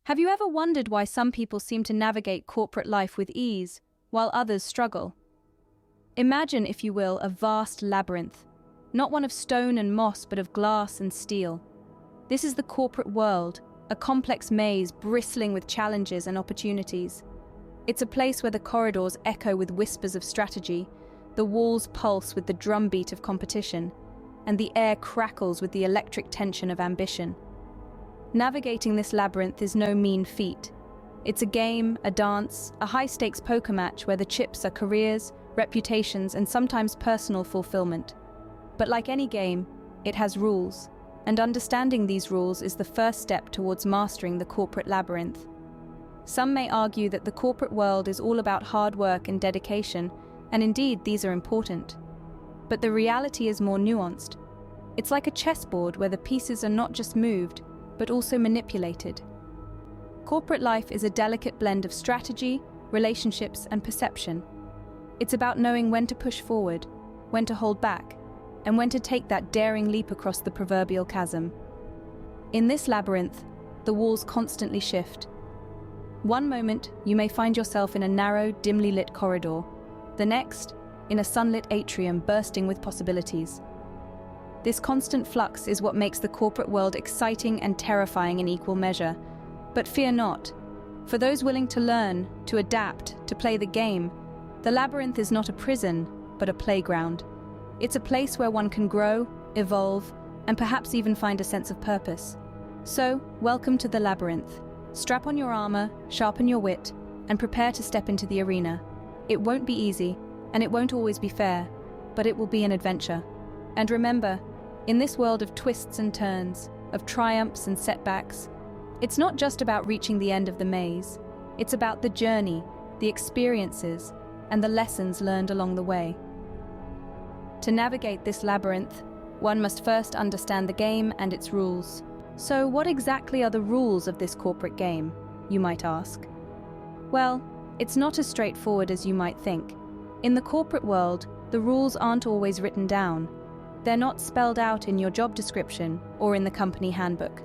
Have you ever wondered why some people seem to navigate corporate life with ease, while others struggle? Imagine, if you will, a vast labyrinth, not one of stone and moss, but of glass and steel. This is the corporate world, a complex maze bristling with challenges and opportunities. It's a place where the corridors echo with whispers of strategy, the walls pulse with the drumbeat of competition, and the air crackles with the electric tension of ambition. Navigating this labyrinth is no mean feat. It's a game, a dance, a high-stakes poker match where the chips are careers, reputations, and sometimes personal fulfillment. But like any game, it has rules, and understanding these rules is the first step towards mastering the corporate labyrinth. Some may argue that the corporate world is all about hard work and dedication, and indeed these are important. But the reality is more nuanced. It's like a chessboard where the pieces are not just moved, but also manipulated. Corporate life is a delicate blend of strategy, relationships, and perception. It's about knowing when to push forward, when to hold back, and when to take that daring leap across the proverbial chasm. In this labyrinth, the walls constantly shift. One moment, you may find yourself in a narrow, dimly lit corridor. The next, in a sunlit atrium bursting with possibilities. This constant flux is what makes the corporate world exciting and terrifying in equal measure. But fear not. For those willing to learn, to adapt, to play the game, the labyrinth is not a prison, but a playground. It's a place where one can grow, evolve, and perhaps even find a sense of purpose. So, welcome to the labyrinth. Strap on your armor, sharpen your wit, and prepare to step into the arena. It won't be easy, and it won't always be fair, but it will be an adventure. And remember, in this world of twists and turns, of triumphs and setbacks, it's not just about reaching the end of the maze. It's about the journey, the experiences, and the lessons learned along the way. To navigate this labyrinth, one must first understand the game and its rules. So, what exactly are the rules of this corporate game, you might ask? Well, it's not as straightforward as you might think. In the corporate world, the rules aren't always written down. They're not spelled out in your job description or in the company handbook.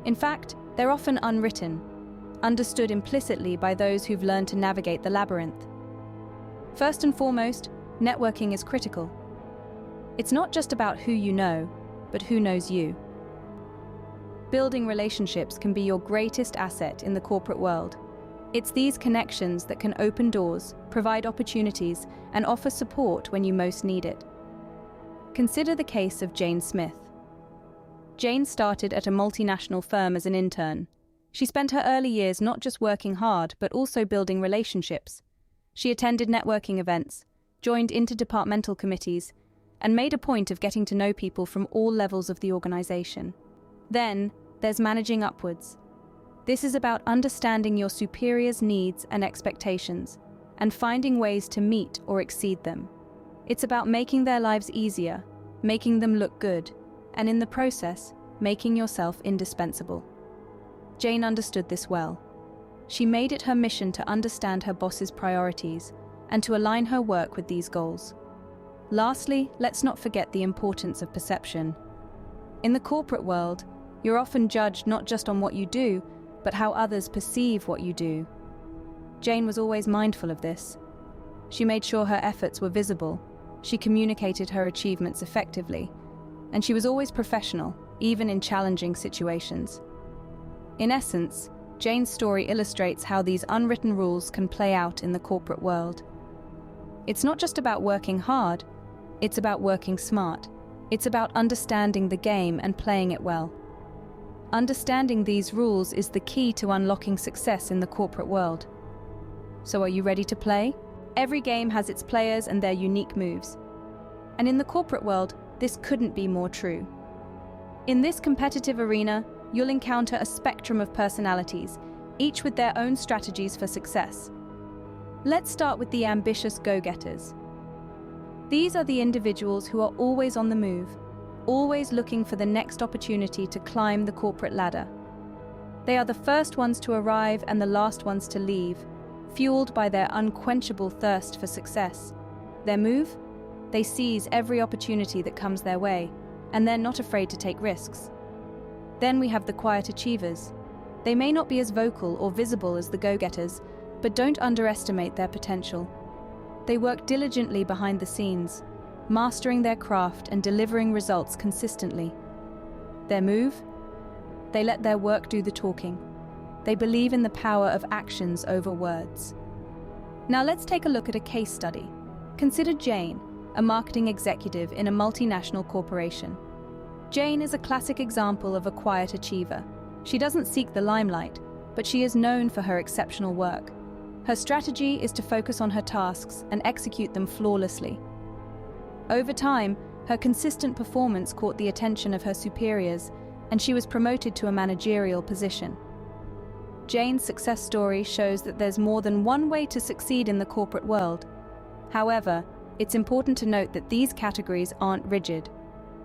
In fact, they're often unwritten, understood implicitly by those who've learned to navigate the labyrinth. First and foremost, networking is critical. It's not just about who you know, but who knows you. Building relationships can be your greatest asset in the corporate world. It's these connections that can open doors, provide opportunities, and offer support when you most need it. Consider the case of Jane Smith. Jane started at a multinational firm as an intern. She spent her early years not just working hard, but also building relationships. She attended networking events, joined interdepartmental committees, and made a point of getting to know people from all levels of the organization. Then, there's managing upwards. This is about understanding your superiors' needs and expectations, and finding ways to meet or exceed them. It's about making their lives easier, making them look good, and in the process, making yourself indispensable. Jane understood this well. She made it her mission to understand her boss's priorities and to align her work with these goals. Lastly, let's not forget the importance of perception. In the corporate world, you're often judged not just on what you do, but how others perceive what you do. Jane was always mindful of this. She made sure her efforts were visible, she communicated her achievements effectively, and she was always professional, even in challenging situations. In essence, Jane's story illustrates how these unwritten rules can play out in the corporate world. It's not just about working hard, it's about working smart. It's about understanding the game and playing it well. Understanding these rules is the key to unlocking success in the corporate world. So are you ready to play? Every game has its players and their unique moves. And in the corporate world, this couldn't be more true. In this competitive arena, you'll encounter a spectrum of personalities, each with their own strategies for success. Let's start with the ambitious go-getters. These are the individuals who are always on the move, always looking for the next opportunity to climb the corporate ladder. They are the first ones to arrive and the last ones to leave, fueled by their unquenchable thirst for success. Their move? They seize every opportunity that comes their way, and they're not afraid to take risks. Then we have the quiet achievers. They may not be as vocal or visible as the go-getters, but don't underestimate their potential. They work diligently behind the scenes, mastering their craft and delivering results consistently. Their move? They let their work do the talking. They believe in the power of actions over words. Now let's take a look at a case study. Consider Jane, a marketing executive in a multinational corporation. Jane is a classic example of a quiet achiever. She doesn't seek the limelight, but she is known for her exceptional work. Her strategy is to focus on her tasks and execute them flawlessly. Over time, her consistent performance caught the attention of her superiors, and she was promoted to a managerial position. Jane's success story shows that there's more than one way to succeed in the corporate world. However, it's important to note that these categories aren't rigid.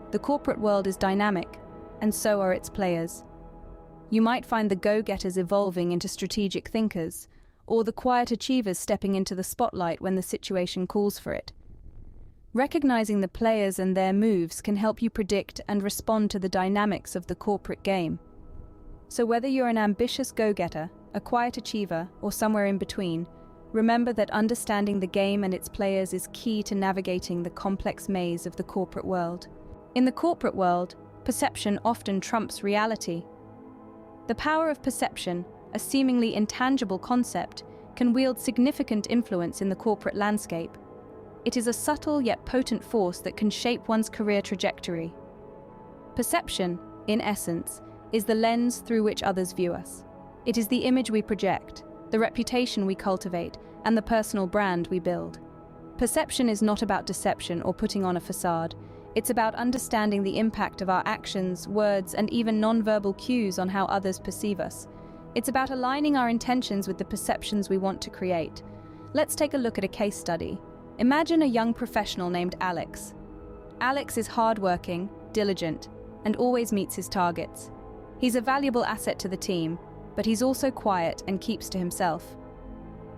The corporate world is dynamic, and so are its players. You might find the go-getters evolving into strategic thinkers, or the quiet achievers stepping into the spotlight when the situation calls for it. Recognizing the players and their moves can help you predict and respond to the dynamics of the corporate game. So whether you're an ambitious go-getter, a quiet achiever, or somewhere in between, remember that understanding the game and its players is key to navigating the complex maze of the corporate world. In the corporate world, perception often trumps reality. The power of perception, a seemingly intangible concept, can wield significant influence in the corporate landscape. It is a subtle yet potent force that can shape one's career trajectory. Perception, in essence, is the lens through which others view us. It is the image we project, the reputation we cultivate, and the personal brand we build. Perception is not about deception or putting on a facade. It's about understanding the impact of our actions, words, and even non-verbal cues on how others perceive us. It's about aligning our intentions with the perceptions we want to create. Let's take a look at a case study. Imagine a young professional named Alex. Alex is hardworking, diligent, and always meets his targets. He's a valuable asset to the team, but he's also quiet and keeps to himself.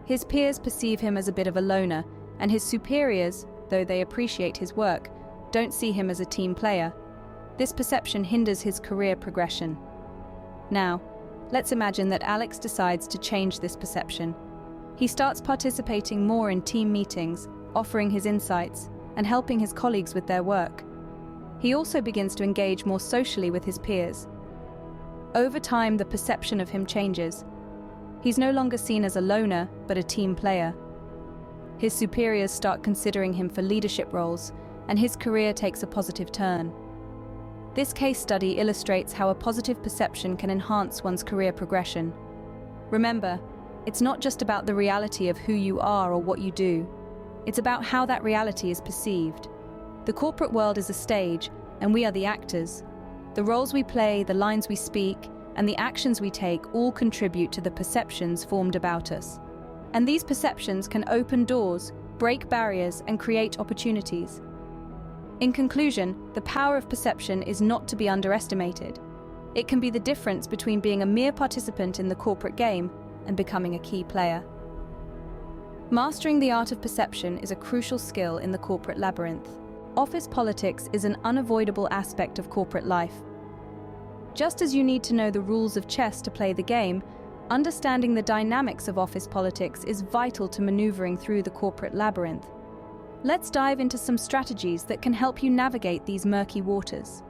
His peers perceive him as a bit of a loner, and his superiors, though they appreciate his work, don't see him as a team player. This perception hinders his career progression. Now, let's imagine that Alex decides to change this perception. He starts participating more in team meetings, offering his insights, and helping his colleagues with their work. He also begins to engage more socially with his peers. Over time, the perception of him changes. He's no longer seen as a loner, but a team player. His superiors start considering him for leadership roles, and his career takes a positive turn. This case study illustrates how a positive perception can enhance one's career progression. Remember, it's not just about the reality of who you are or what you do. It's about how that reality is perceived. The corporate world is a stage, and we are the actors. The roles we play, the lines we speak, and the actions we take all contribute to the perceptions formed about us. And these perceptions can open doors, break barriers, and create opportunities. In conclusion, the power of perception is not to be underestimated. It can be the difference between being a mere participant in the corporate game and becoming a key player. Mastering the art of perception is a crucial skill in the corporate labyrinth. Office politics is an unavoidable aspect of corporate life. Just as you need to know the rules of chess to play the game, understanding the dynamics of office politics is vital to maneuvering through the corporate labyrinth. Let's dive into some strategies that can help you navigate these murky waters.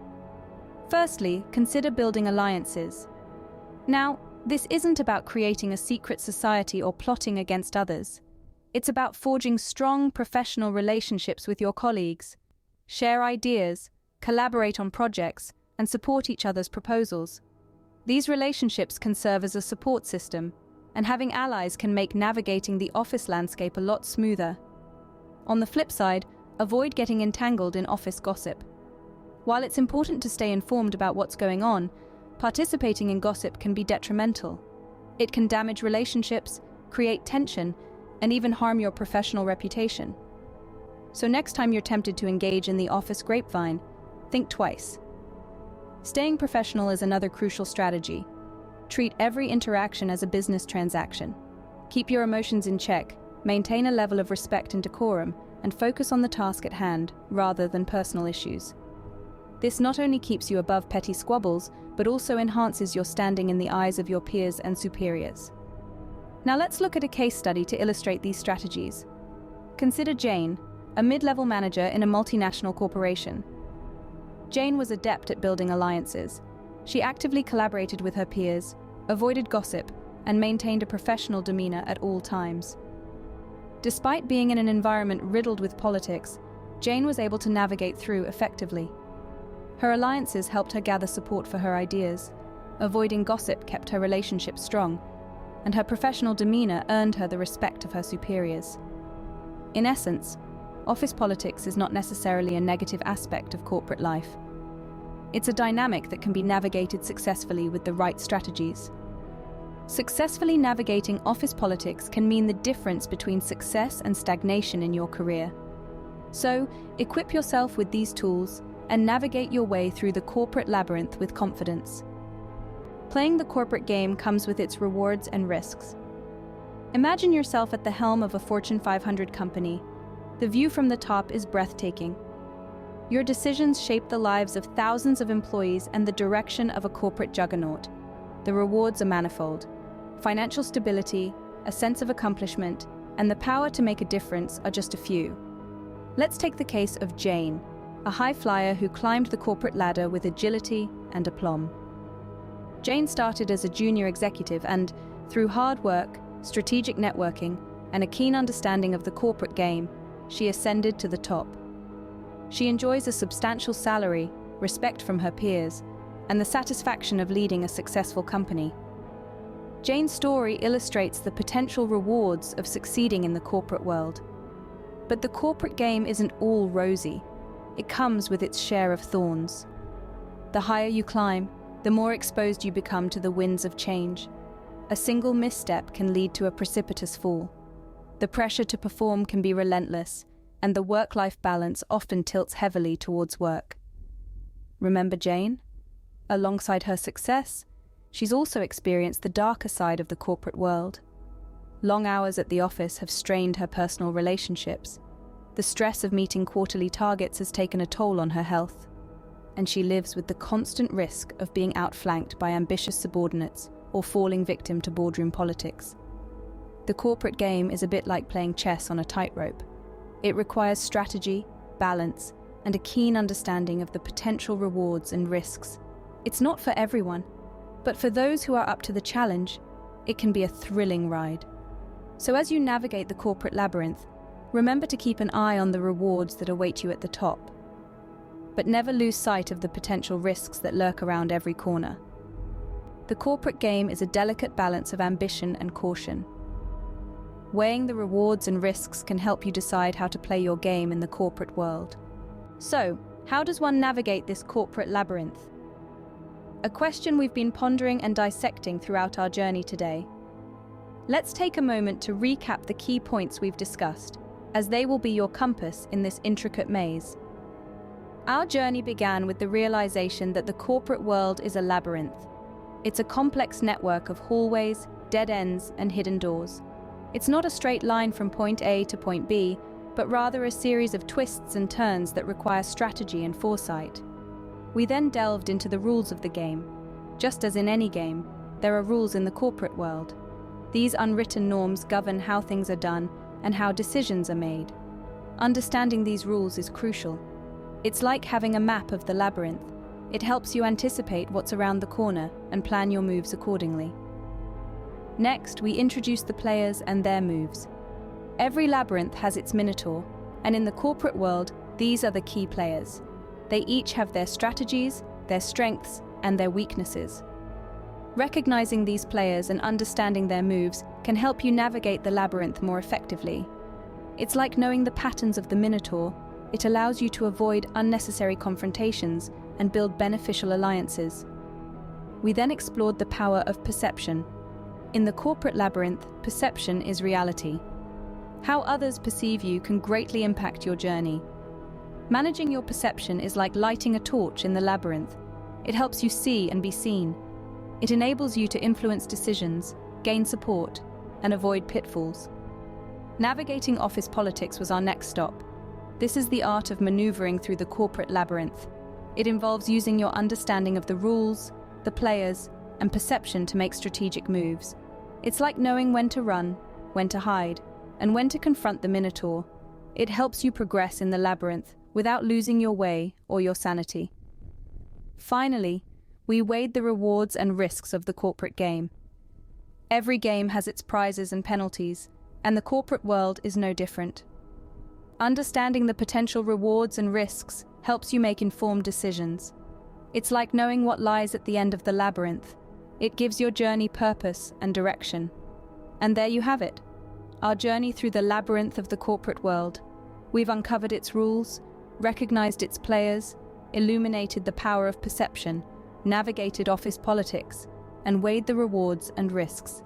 Firstly, consider building alliances. Now, this isn't about creating a secret society or plotting against others. It's about forging strong professional relationships with your colleagues. Share ideas, collaborate on projects, and support each other's proposals. These relationships can serve as a support system, and having allies can make navigating the office landscape a lot smoother. On the flip side, avoid getting entangled in office gossip. While it's important to stay informed about what's going on, participating in gossip can be detrimental. It can damage relationships, create tension, and even harm your professional reputation. So next time you're tempted to engage in the office grapevine, think twice. Staying professional is another crucial strategy. Treat every interaction as a business transaction. Keep your emotions in check, maintain a level of respect and decorum, and focus on the task at hand rather than personal issues. This not only keeps you above petty squabbles, but also enhances your standing in the eyes of your peers and superiors. Now let's look at a case study to illustrate these strategies. Consider Jane, a mid-level manager in a multinational corporation. Jane was adept at building alliances. She actively collaborated with her peers, avoided gossip, and maintained a professional demeanor at all times. Despite being in an environment riddled with politics, Jane was able to navigate through effectively. Her alliances helped her gather support for her ideas. Avoiding gossip kept her relationship strong, and her professional demeanor earned her the respect of her superiors. In essence, office politics is not necessarily a negative aspect of corporate life. It's a dynamic that can be navigated successfully with the right strategies. Successfully navigating office politics can mean the difference between success and stagnation in your career. So, equip yourself with these tools and navigate your way through the corporate labyrinth with confidence. Playing the corporate game comes with its rewards and risks. Imagine yourself at the helm of a Fortune 500 company. The view from the top is breathtaking. Your decisions shape the lives of thousands of employees and the direction of a corporate juggernaut. The rewards are manifold. Financial stability, a sense of accomplishment, and the power to make a difference are just a few. Let's take the case of Jane, a high flyer who climbed the corporate ladder with agility and aplomb. Jane started as a junior executive and, through hard work, strategic networking, and a keen understanding of the corporate game, she ascended to the top. She enjoys a substantial salary, respect from her peers, and the satisfaction of leading a successful company. Jane's story illustrates the potential rewards of succeeding in the corporate world. But the corporate game isn't all rosy. It comes with its share of thorns. The higher you climb, the more exposed you become to the winds of change. A single misstep can lead to a precipitous fall. The pressure to perform can be relentless, and the work-life balance often tilts heavily towards work. Remember Jane? Alongside her success, she's also experienced the darker side of the corporate world. Long hours at the office have strained her personal relationships. The stress of meeting quarterly targets has taken a toll on her health, and she lives with the constant risk of being outflanked by ambitious subordinates or falling victim to boardroom politics. The corporate game is a bit like playing chess on a tightrope. It requires strategy, balance, and a keen understanding of the potential rewards and risks. It's not for everyone, but for those who are up to the challenge, it can be a thrilling ride. So as you navigate the corporate labyrinth, remember to keep an eye on the rewards that await you at the top. But never lose sight of the potential risks that lurk around every corner. The corporate game is a delicate balance of ambition and caution. Weighing the rewards and risks can help you decide how to play your game in the corporate world. So, how does one navigate this corporate labyrinth? A question we've been pondering and dissecting throughout our journey today. Let's take a moment to recap the key points we've discussed, as they will be your compass in this intricate maze. Our journey began with the realization that the corporate world is a labyrinth. It's a complex network of hallways, dead ends, and hidden doors. It's not a straight line from point A to point B, but rather a series of twists and turns that require strategy and foresight. We then delved into the rules of the game. Just as in any game, there are rules in the corporate world. These unwritten norms govern how things are done and how decisions are made. Understanding these rules is crucial. It's like having a map of the labyrinth. It helps you anticipate what's around the corner and plan your moves accordingly. Next, we introduce the players and their moves. Every labyrinth has its minotaur, and in the corporate world, these are the key players. They each have their strategies, their strengths, and their weaknesses. Recognizing these players and understanding their moves can help you navigate the labyrinth more effectively. It's like knowing the patterns of the minotaur. It allows you to avoid unnecessary confrontations and build beneficial alliances. We then explored the power of perception. In the corporate labyrinth, perception is reality. How others perceive you can greatly impact your journey. Managing your perception is like lighting a torch in the labyrinth. It helps you see and be seen. It enables you to influence decisions, gain support, and avoid pitfalls. Navigating office politics was our next stop. This is the art of maneuvering through the corporate labyrinth. It involves using your understanding of the rules, the players, and perception to make strategic moves. It's like knowing when to run, when to hide, and when to confront the Minotaur. It helps you progress in the labyrinth without losing your way or your sanity. Finally, we weighed the rewards and risks of the corporate game. Every game has its prizes and penalties, and the corporate world is no different. Understanding the potential rewards and risks helps you make informed decisions. It's like knowing what lies at the end of the labyrinth. It gives your journey purpose and direction. And there you have it, our journey through the labyrinth of the corporate world. We've uncovered its rules, recognized its players, illuminated the power of perception, navigated office politics, and weighed the rewards and risks.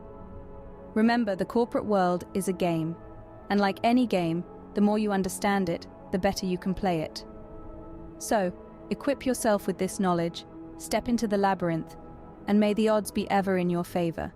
Remember, the corporate world is a game, and like any game, the more you understand it, the better you can play it. So, equip yourself with this knowledge, step into the labyrinth, and may the odds be ever in your favor.